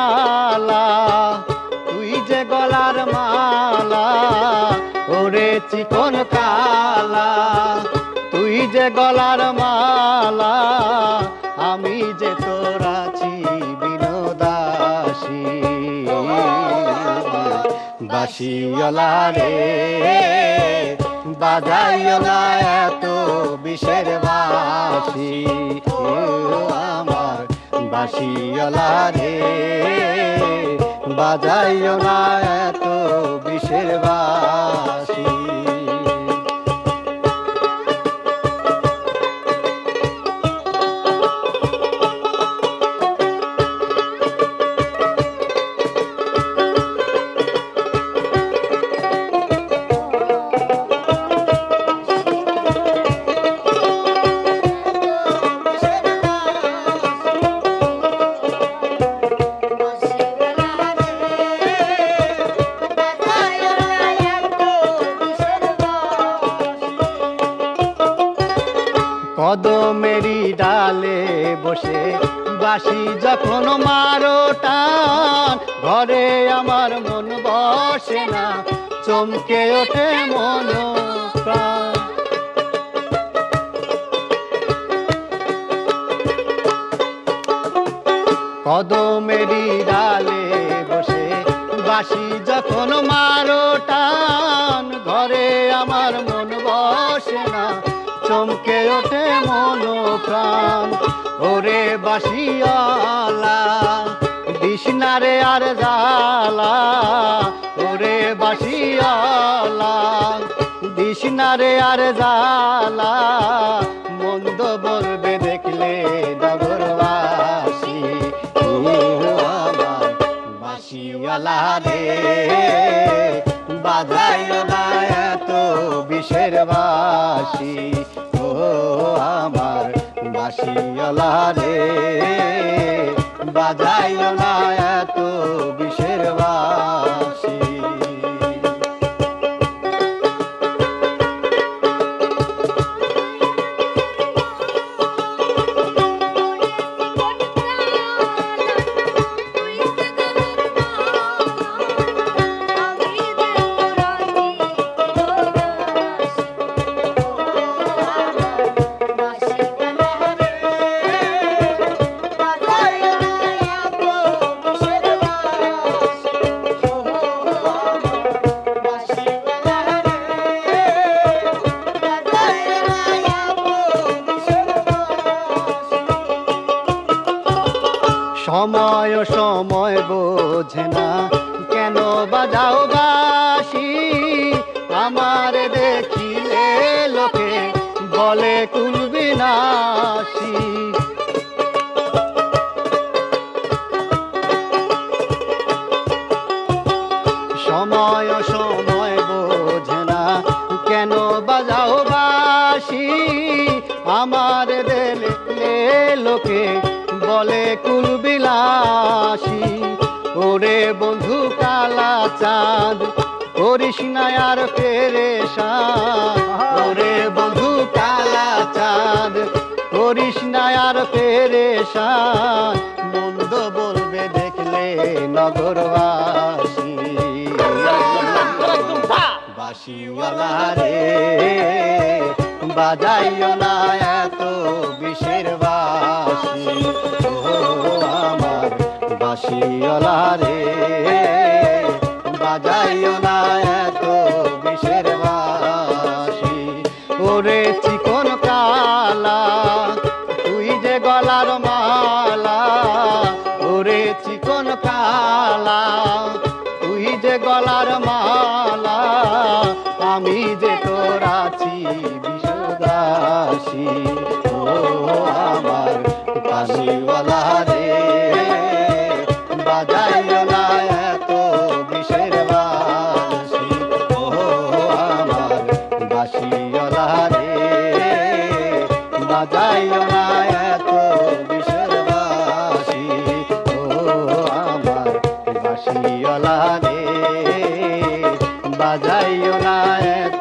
কালা, তুই যে গলার মালা, ওরে চিকন কালা, তুই যে গলার মালা, আমি যে তোর আছি বিনোদাসী। বাঁশিওয়ালা রে বাজাইও না এত বিষের বাঁশি, আমার বাঁশিওয়ালা রে বাজাইও না এত বিষের বাঁশি। কদমেরি ডালে বসে বাঁশি যখন মারো টান, ঘরে আমার মন বসে না, চমকে ওঠে মন প্রাণ। কদমেরি ডালে বসে বাঁশি যখন মারো টান, ঘরে আমার মন বসে না, চমকে ওঠে মন প্রাণ। ওরে বাঁশিওয়ালা দিস না রে আর জ্বালা, ওরে বাঁশিওয়ালা দিস না রে আর জ্বালা, মন্দ বলবে দেখলে নগরবাসী। আমার বাঁশিওয়ালা রে বাজাইও না এত বিষের বাঁশি, ও আমার বাঁশিওয়ালা রে বাজাইও না এত বিষের বাঁশি। সময় সময় বোঝে না কেন বাজাও বাঁশি, আমার দেখিলে লোকে বলে কুল বিনাশী। সময় সময় বোঝে না কেন বাজাও বাঁশি, আমার দেখলে লোকে বলে কুল বিলাসী। ওরে বন্ধু কালা চাঁদ করিস না আর পেরেশান, ওরে বন্ধু কালা চাঁদ করিস না আর পেরেশান, মন্দ বলবে দেখলে নগরবাসী। বাঁশিওয়ালা রে বাজাইও না এত বিষের বাঁশি, ও আমার বাঁশিওয়ালা রে বাজাইও না এত বিষের বাঁশি। ওরে চিকন কালা তুই যে গলার মালা, ওরে চিকন কালা তুই যে গলার মালা, আমি যে তোর আছি বিশ্বদাসী। ও আমার বাঁশিওয়ালা রে বাজাইও না এত বিষের বাঁশি, ও আমার বাঁশিওয়ালা রে বাজাইও না এত বিষের বাঁশি, ও আমার বাঁশিওয়ালা রে বাজাইও না এত